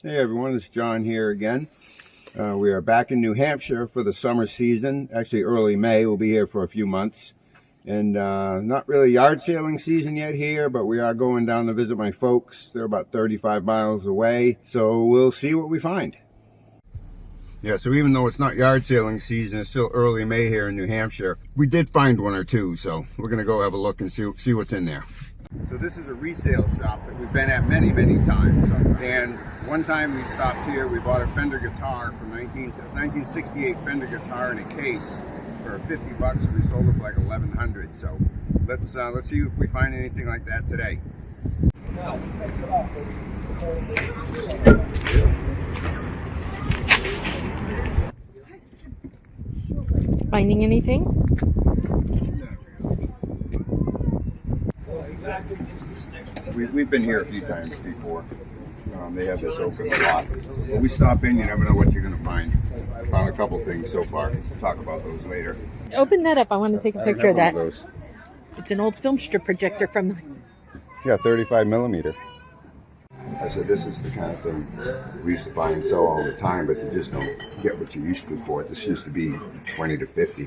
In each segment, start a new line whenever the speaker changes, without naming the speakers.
Hey everyone, it's John here again. We are back in New Hampshire for the summer season, actually early May. We'll be here for a few months. And not really yard sailing season yet here, but we are going down to visit my folks. They're about 35 miles away, so we'll see what we find. Yeah, so even though it's not yard sailing season, it's still early May here in New Hampshire. We did find one or two, so we're going to go have a look and see what's in there. So this is a resale shop that we've been at many times. And one time we stopped here, we bought a Fender guitar from 1968 Fender guitar in a case for 50 bucks. We sold it for like 1,100. So let's see if we find anything like that today.
Finding anything?
We've been here a few times before. They have this open a lot. When we stop in, you never know what you're going to find. Found a couple things so far. We'll talk about those later.
Open that up. I want to take a picture of that.
Those.
It's an old film strip projector from...
Yeah, 35 millimeter. I said this is the kind of thing we used to buy and sell all the time, but you just don't get what you used to for it. This used to be 20 to 50.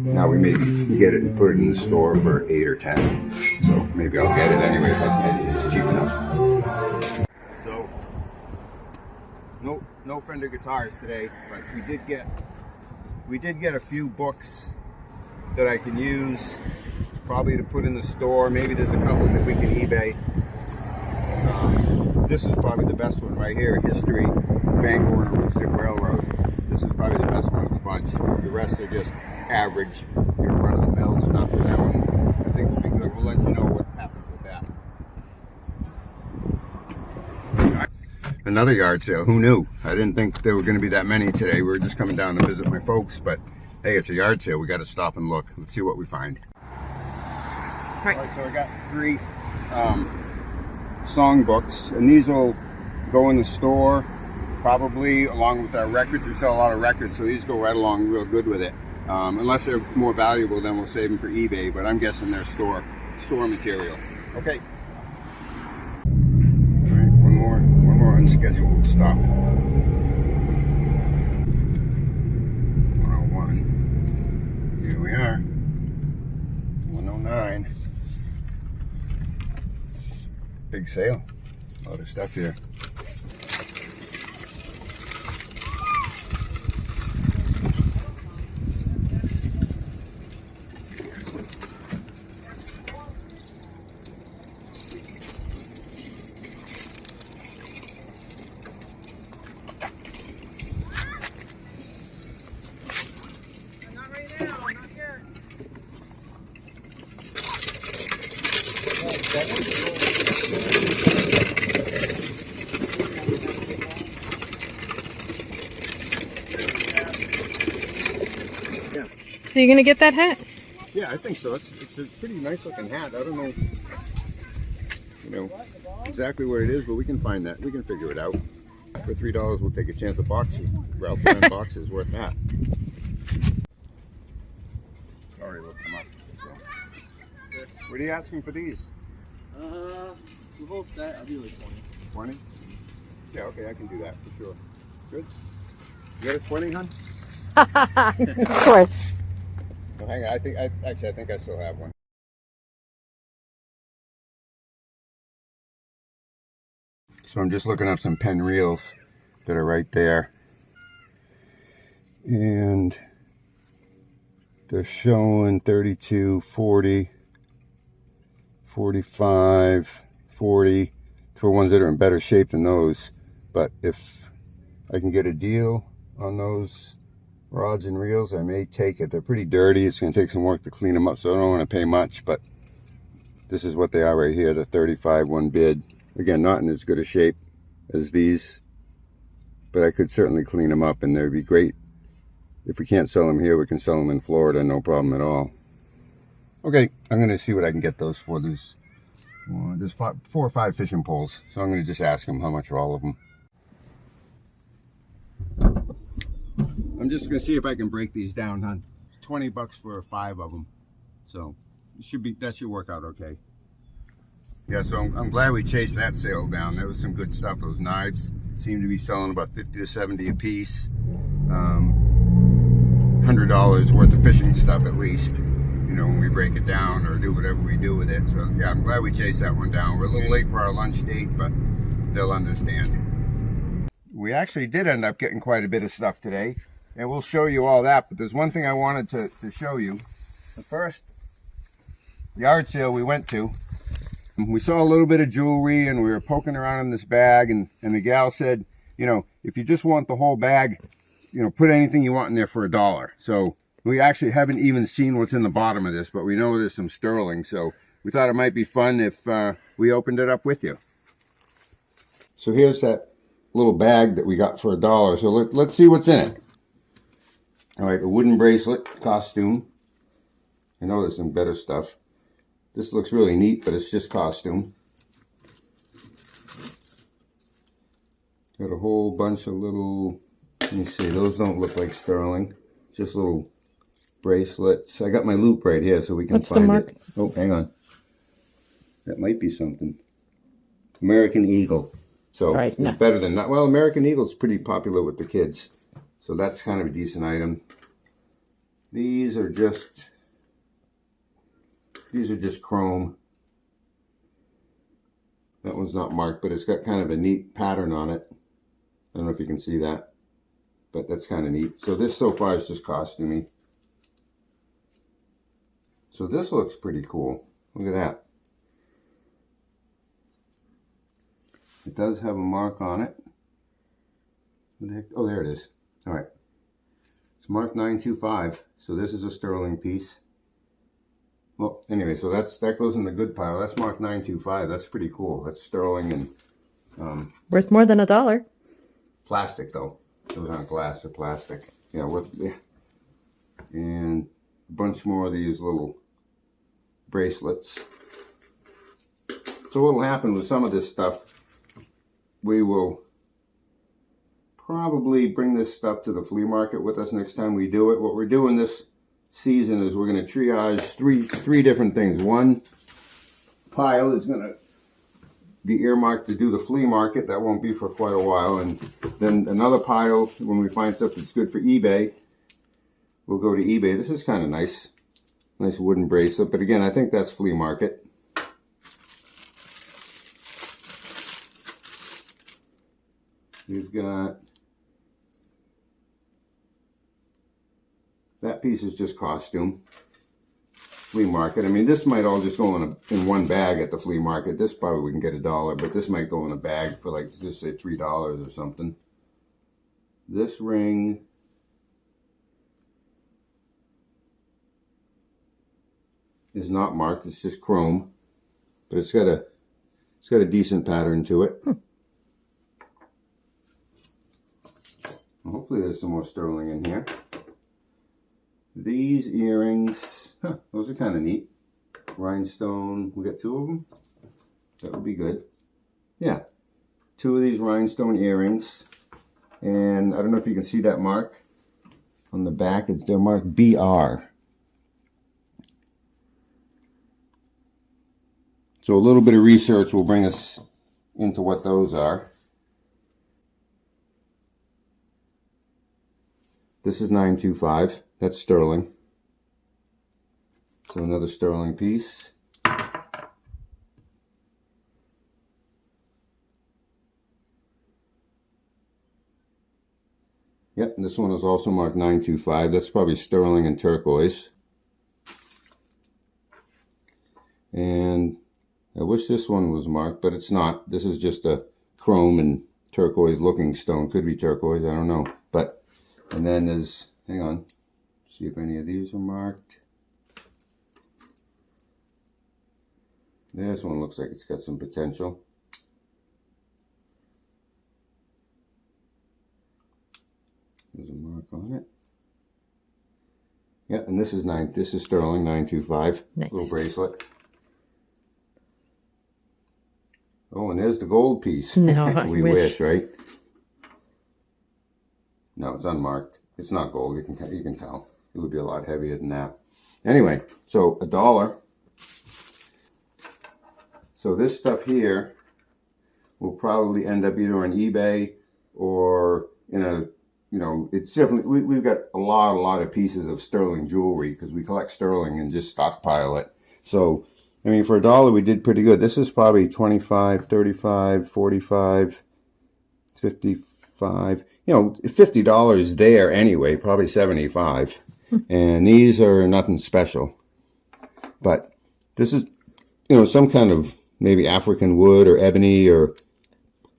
Now we maybe get it and put it in the store for 8 or 10. So maybe I'll get it anyway if I can. It's cheap enough. So no Fender guitars today, but we did get a few books that I can use probably to put in the store. Maybe there's a couple that we can eBay. This is probably the best one right here, History, Bangor and Aroostook Railroad. This is probably the best one of the bunch. The rest are just average, run-of-the-mill stuff. But that one I think will be good. We'll let you know what happens with that. Another yard sale, who knew? I didn't think there were going to be that many today. We were just coming down to visit my folks, but hey, it's a yard sale. We got to stop and look. Let's see what we find. All right, so I got 3 song books, and these will go in the store probably along with our records. We sell a lot of records, so these go right along real good with it. Unless they're more valuable, then we'll save them for eBay, but I'm guessing they're store material. Okay. All right, one more unscheduled stop. 101. Here we are. 109. Big sale. A lot of stuff here.
Not right now, I'm not sure.
So you're going to get that hat?
Yeah, I think so. It's a pretty nice looking hat. I don't know, exactly where it is, but we can find that. We can figure it out. For $3, we'll take a chance. A box, Ralph Lauren box is worth that. Sorry, we'll come up. So. What are you asking for these?
The whole set, I'll do like 20.
20? Yeah, okay, I can do that for sure. Good. You got a 20, hon?
Of course.
Well, hang on, I think I still have one. So I'm just looking up some pen reels that are right there. And they're showing 32, 40, 45, 40 for ones that are in better shape than those. But if I can get a deal on those rods and reels, I may take it. They're pretty dirty. It's going to take some work to clean them up, so I don't want to pay much, but this is what they are right here, the 35 one bid. Again, not in as good a shape as these, but I could certainly clean them up, and they'd be great. If we can't sell them here, we can sell them in Florida, no problem at all. Okay, I'm going to see what I can get those for. There's 4 or 5 fishing poles, so I'm going to just ask them how much for all of them. I'm just gonna see if I can break these down, hon. It's 20 bucks for 5 of them, so that should work out okay. Yeah, so I'm glad we chased that sale down. There was some good stuff. Those knives, seem to be selling about 50 to 70 a piece. $100 worth of fishing stuff at least, you know, when we break it down or do whatever we do with it. So yeah, I'm glad we chased that one down. We're a little late for our lunch date, but they'll understand. We actually did end up getting quite a bit of stuff today, and we'll show you all that. But there's one thing I wanted to show you. The first yard sale we went to, we saw a little bit of jewelry, and we were poking around in this bag, and the gal said, you know, if you just want the whole bag, you know, put anything you want in there for $1. So we actually haven't even seen what's in the bottom of this, but we know there's some sterling. So we thought it might be fun if we opened it up with you. So here's that little bag that we got for $1. So let's see what's in it. All right, a wooden bracelet costume. I know there's some better stuff. This looks really neat, but it's just costume. Got a whole bunch of little, let me see, those don't look like sterling. Just little bracelets. I got my loop right here so we can
What's
find
the mark?
it. Oh, hang on. That might be something. American Eagle. So
Right,
it's
no.
better than that. Well, American Eagle's pretty popular with the kids. So that's kind of a decent item. These are just chrome. That one's not marked, but it's got kind of a neat pattern on it. I don't know if you can see that, but that's kind of neat. So this so far is just costumey. So this looks pretty cool. Look at that. It does have a mark on it. What the heck? Oh, there it is. All right. It's marked 925. So this is a sterling piece. Well, anyway, so that goes in the good pile. That's marked 925. That's pretty cool. That's sterling and
Worth more than $1.
plastic though. Those aren't glass or plastic. Yeah, and a bunch more of these little bracelets. So what will happen with some of this stuff, we will probably bring this stuff to the flea market with us next time we do it. What we're doing this season is we're going to triage three different things. One pile is going to be earmarked to do the flea market. That won't be for quite a while. And then another pile, when we find stuff that's good for eBay, we'll go to eBay. This is kind of nice. Nice wooden bracelet. But again, I think that's flea market. We've got, that piece is just costume. Flea market. I mean, this might all just go in one bag at the flea market. This probably we can get $1, but this might go in a bag for like, just say $3 or something. This ring is not marked. It's just chrome, but it's got a decent pattern to it. Well, hopefully there's some more sterling in here. These earrings, those are kind of neat. Rhinestone, we got 2 of them. That would be good. Yeah, 2 of these rhinestone earrings. And I don't know if you can see that mark on the back. They're marked BR. So a little bit of research will bring us into what those are. This is 925. That's sterling. So another sterling piece. Yep, and this one is also marked 925. That's probably sterling and turquoise. And I wish this one was marked, but it's not. This is just a chrome and turquoise looking stone. Could be turquoise, I don't know. But, and then there's, hang on, see if any of these are marked. This one looks like it's got some potential. There's a mark on it. Yeah, and this is sterling, 925.
Nice.
Little bracelet. Oh, and there's the gold piece.
No,
We wish, right? No, it's unmarked. It's not gold. You can tell. It would be a lot heavier than that. Anyway, so $1. So this stuff here will probably end up either on eBay or in a, you know, it's definitely, we've got a lot of pieces of sterling jewelry because we collect sterling and just stockpile it. So, I mean, for $1, we did pretty good. This is probably 25, 35, 45, 55, you know, $50 there anyway, probably 75. And these are nothing special. But this is, you know, some kind of maybe African wood or ebony, or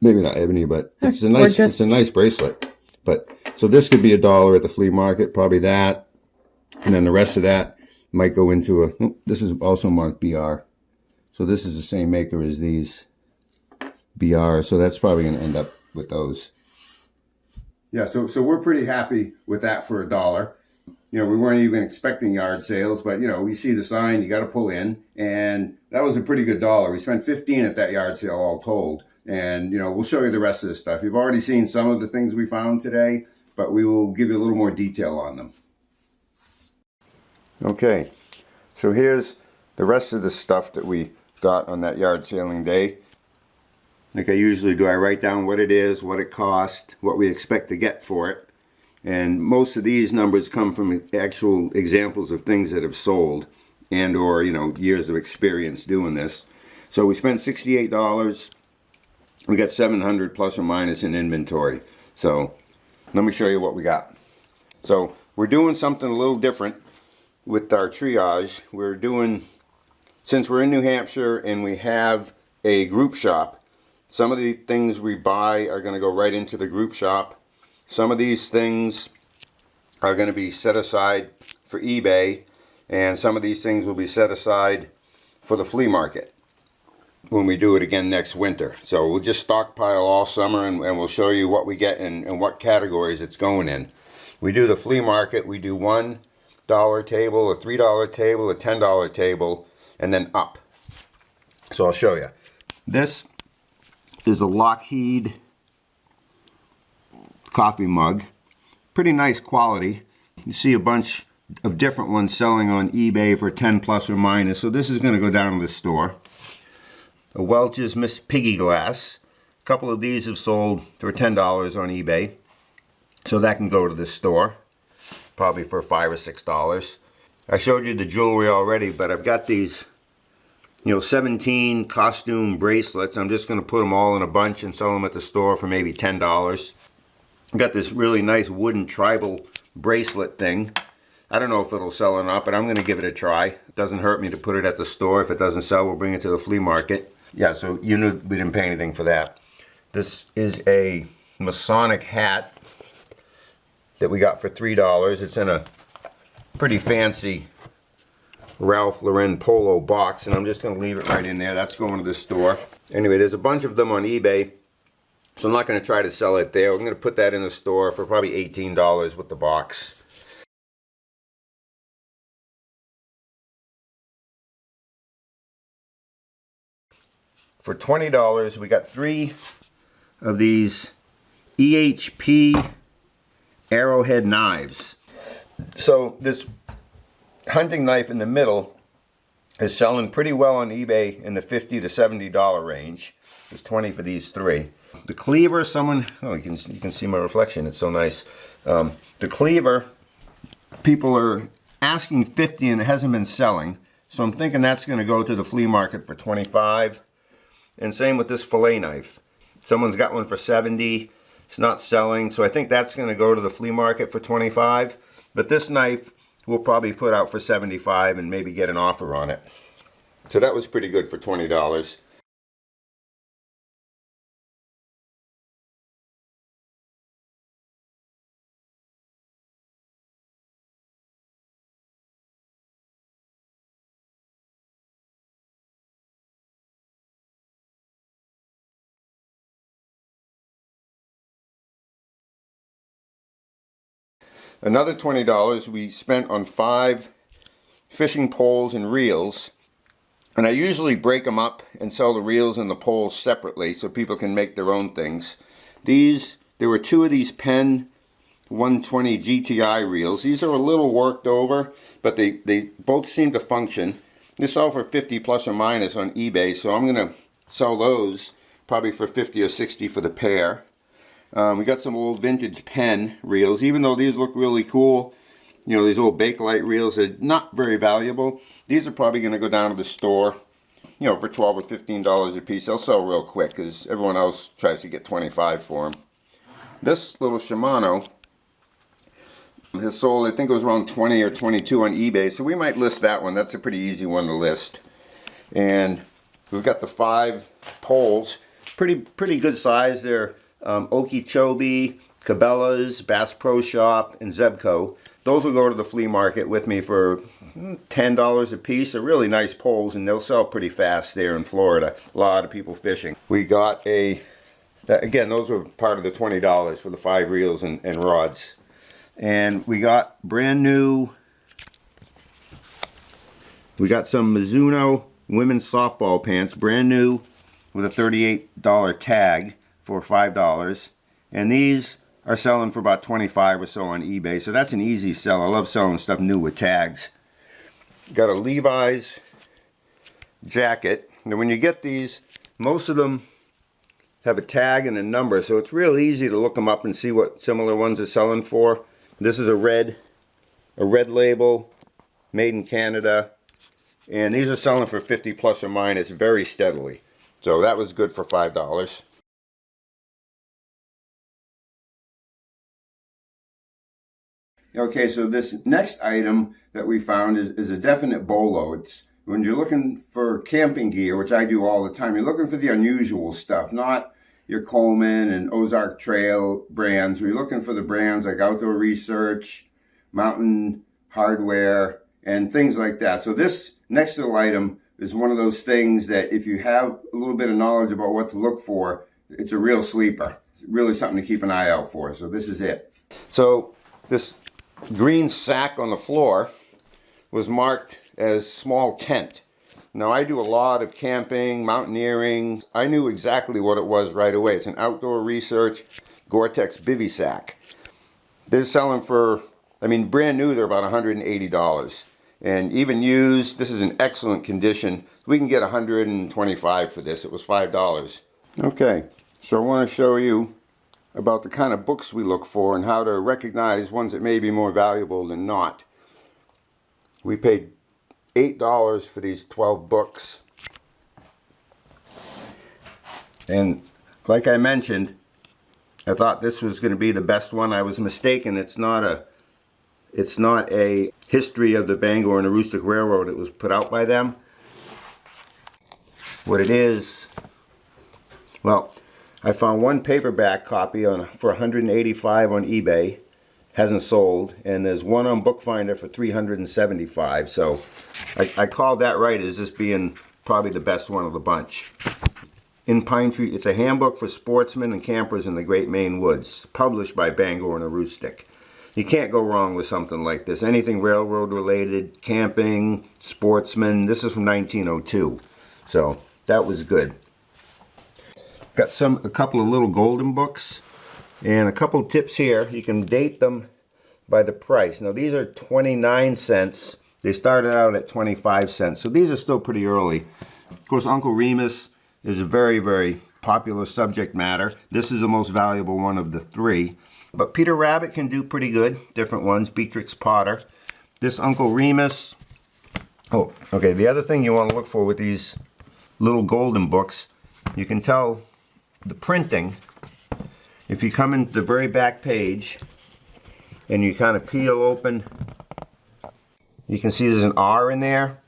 maybe not ebony, but it's a nice, it's a nice bracelet. But so this could be $1 at the flea market, probably that, and then the rest of that might go into a. This is also marked BR, so this is the same maker as these BR, so that's probably going to end up with those. Yeah, so we're pretty happy with that for $1. You know, we weren't even expecting yard sales, but, you know, we see the sign, you got to pull in, and that was a pretty good $1. We spent 15 at that yard sale all told, and, you know, we'll show you the rest of this stuff. You've already seen some of the things we found today, but we will give you a little more detail on them. Okay, so here's the rest of the stuff that we got on that yard sailing day. Like I usually do, I write down what it is, what it cost, what we expect to get for it. And most of these numbers come from actual examples of things that have sold and or, you know, years of experience doing this. So we spent $68. We got 700 plus or minus in inventory. So let me show you what we got. So we're doing something a little different with our triage. We're doing, since we're in New Hampshire and we have a group shop, some of the things we buy are going to go right into the group shop. Some of these things are going to be set aside for eBay, and some of these things will be set aside for the flea market when we do it again next winter. So we'll just stockpile all summer, and we'll show you what we get and what categories it's going in. We do the flea market, we do $1 table, a $3 table, a $10 table, and then up. So I'll show you. This is a Lockheed coffee mug. Pretty nice quality. You see a bunch of different ones selling on eBay for 10 plus or minus, so this is going to go down to the store. A Welch's Miss Piggy glass. A couple of these have sold for $10 on eBay, so that can go to the store, probably for $5 or $6. I showed you the jewelry already, but I've got these, you know, 17 costume bracelets. I'm just going to put them all in a bunch and sell them at the store for maybe $10. Got this really nice wooden tribal bracelet thing. I don't know if it'll sell or not, but I'm going to give it a try. It doesn't hurt me to put it at the store. If it doesn't sell, we'll bring it to the flea market. Yeah, so you knew we didn't pay anything for that. This is a Masonic hat that we got for $3. It's in a pretty fancy Ralph Lauren polo box, and I'm just going to leave it right in there. That's going to the store. Anyway, there's a bunch of them on eBay, so I'm not going to try to sell it there. I'm going to put that in the store for probably $18 with the box. For $20, we got 3 of these EHP arrowhead knives. So this hunting knife in the middle is selling pretty well on eBay in the $50 to $70 range. There's 20 for these 3. The cleaver, someone, oh, you can see my reflection. It's so nice. The cleaver, people are asking $50 and it hasn't been selling. So I'm thinking that's going to go to the flea market for $25. And same with this fillet knife. Someone's got one for $70. It's not selling, so I think that's going to go to the flea market for $25. But this knife we'll probably put out for $75 and maybe get an offer on it. So that was pretty good for $20. Another $20 we spent on 5 fishing poles and reels, and I usually break them up and sell the reels and the poles separately so people can make their own things. There were 2 of these Penn 120 GTI reels. These are a little worked over, but they both seem to function. They sell for 50 plus or minus on eBay, so I'm going to sell those probably for 50 or 60 for the pair. We got some old vintage pen reels. Even though these look really cool, you know, these old Bakelite reels are not very valuable. These are probably going to go down to the store, you know, for $12 or $15 a piece. They'll sell real quick because everyone else tries to get $25 for them. This little Shimano has sold, I think it was around 20 or 22 on eBay, so we might list that one. That's a pretty easy one to list. And we've got the 5 poles, pretty good size. They're Okeechobee, Cabela's, Bass Pro Shop, and Zebco. Those will go to the flea market with me for $10 a piece. They're really nice poles, and they'll sell pretty fast there in Florida. A lot of people fishing. We got again, those were part of the $20 for the 5 reels and rods. And we got brand new, we got some Mizuno women's softball pants, brand new with a $38 tag for $5. And these are selling for about $25 or so on eBay. So that's an easy sell. I love selling stuff new with tags. Got a Levi's jacket. Now when you get these, most of them have a tag and a number, so it's real easy to look them up and see what similar ones are selling for. This is a red label, made in Canada, and these are selling for 50 plus or minus very steadily. So that was good for $5. Okay, so this next item that we found is a definite bolo. It's when you're looking for camping gear, which I do all the time, you're looking for the unusual stuff, not your Coleman and Ozark Trail brands. We're looking for the brands like Outdoor Research, Mountain Hardware, and things like that. So this next little item is one of those things that if you have a little bit of knowledge about what to look for, it's a real sleeper. It's really something to keep an eye out for. So this is it. So this green sack on the floor was marked as small tent. Now I do a lot of camping, mountaineering. I knew exactly what it was right away. It's an Outdoor Research Gore-Tex bivy sack. They're selling for, I mean, brand new, they're about $180. And even used, this is in excellent condition. We can get $125 for this. It was $5. Okay, so I want to show you about the kind of books we look for and how to recognize ones that may be more valuable than not. We paid $8 for these 12 books. And like I mentioned, I thought this was going to be the best one. I was mistaken. It's not a history of the Bangor and Aroostook Railroad. It was put out by them. What it is, well, I found one paperback copy for $185 on eBay. Hasn't sold, and there's one on Bookfinder for $375. So I called that right as this being probably the best one of the bunch. In Pine Tree, it's a handbook for sportsmen and campers in the Great Maine Woods, published by Bangor and Aroostook. You can't go wrong with something like this. Anything railroad related, camping, sportsmen. This is from 1902, so that was good. Got a couple of little golden books. And a couple tips here. You can date them by the price. Now these are 29 cents. They started out at 25 cents. So these are still pretty early. Of course, Uncle Remus is a very, very popular subject matter. This is the most valuable one of the 3. But Peter Rabbit can do pretty good. Different ones. Beatrix Potter. This Uncle Remus. Oh, okay. The other thing you want to look for with these little golden books, you can tell the printing. If you come into the very back page and you kind of peel open, you can see there's an R in there.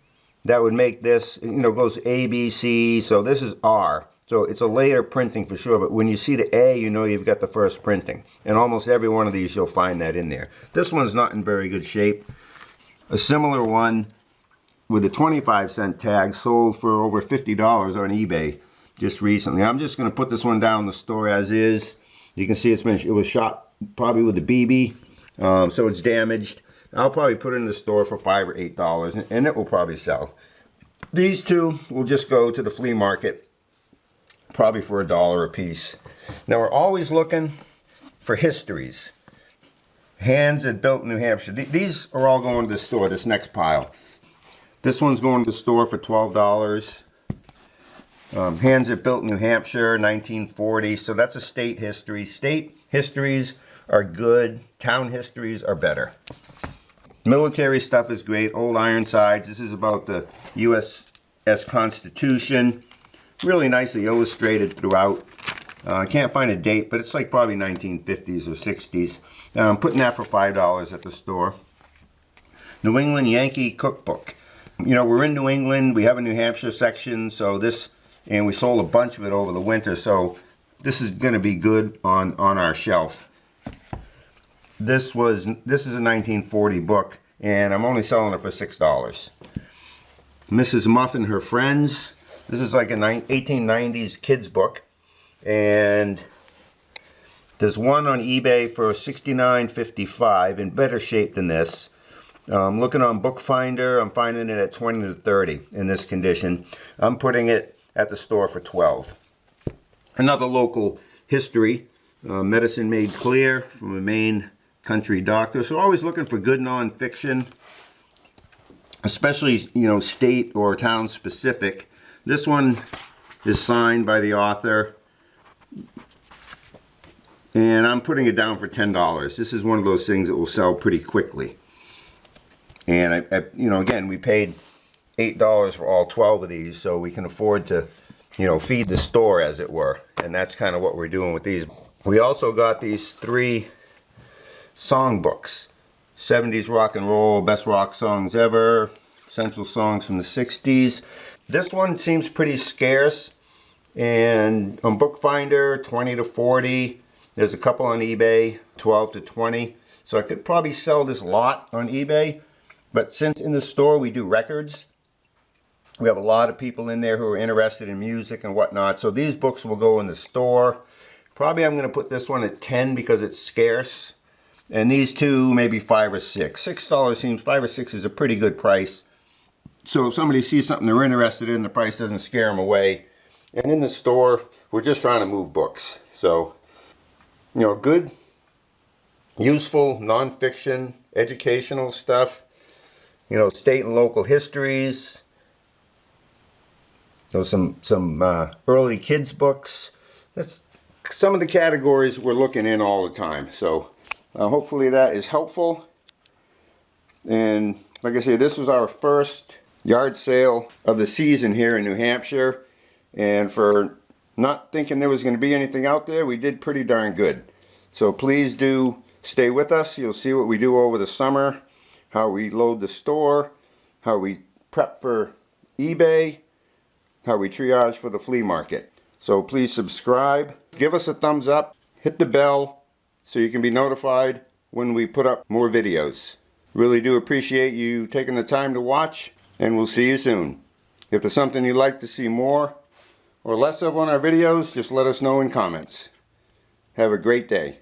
That would make this, you know, goes A, B, C, so this is R. So it's a later printing for sure, but when you see the A, you know you've got the first printing. And almost every one of these, you'll find that in there. This one's not in very good shape. A similar one with a 25-cent tag sold for over $50 on eBay just recently. I'm just going to put this one down in the store as is. You can see it was shot probably with a BB, so it's damaged. I'll probably put it in the store for $5 or $8, and it will probably sell. These two will just go to the flea market, probably for $1 a piece. Now we're always looking for histories. Hands that built in New Hampshire. These are all going to the store, this next pile. This one's going to the store for $12. Hands are built in New Hampshire, 1940. So that's a state history. State histories are good. Town histories are better. Military stuff is great. Old Ironsides. This is about the USS Constitution. Really nicely illustrated throughout. I can't find a date, but it's like probably 1950s or 60s. I'm putting that for $5 at the store. New England Yankee Cookbook. You know, we're in New England. We have a New Hampshire section, so this, and we sold a bunch of it over the winter, so this is going to be good on our shelf. This is a 1940 book, and I'm only selling it for $6. Mrs. Muff and Her Friends. This is like an 1890s kids book, and there's one on eBay for $69.55 in better shape than this. Looking on Bookfinder, I'm finding it at $20 to $30 in this condition. I'm putting it at the store for $12. Another local history, Medicine Made Clear from a Maine country doctor. So always looking for good nonfiction, especially, you know, state or town specific. This one is signed by the author, and I'm putting it down for $10. This is one of those things that will sell pretty quickly. And you know, again, we paid $8 for all 12 of these, so we can afford to, you know, feed the store, as it were. And that's kind of what we're doing with these. We also got these 3 songbooks: 70s rock and roll, best rock songs ever, essential songs from the 60s. This one seems pretty scarce, and on Bookfinder, 20 to 40. There's a couple on eBay, 12 to 20. So I could probably sell this lot on eBay. But since in the store we do records, we have a lot of people in there who are interested in music and whatnot. So these books will go in the store. Probably I'm going to put this one at 10 because it's scarce. And these two, maybe 5 or 6. $6 seems, 5 or 6 is a pretty good price. So if somebody sees something they're interested in, the price doesn't scare them away. And in the store, we're just trying to move books. So, you know, good, useful, nonfiction, educational stuff. You know, state and local histories. You know, some early kids books. That's some of the categories we're looking in all the time. So hopefully that is helpful. And like I said, this was our first yard sale of the season here in New Hampshire. And for not thinking there was going to be anything out there, we did pretty darn good. So please do stay with us. You'll see what we do over the summer, how we load the store, how we prep for eBay, how we triage for the flea market. So please subscribe, give us a thumbs up, hit the bell so you can be notified when we put up more videos. Really do appreciate you taking the time to watch, and we'll see you soon. If there's something you'd like to see more or less of on our videos, just let us know in comments. Have a great day.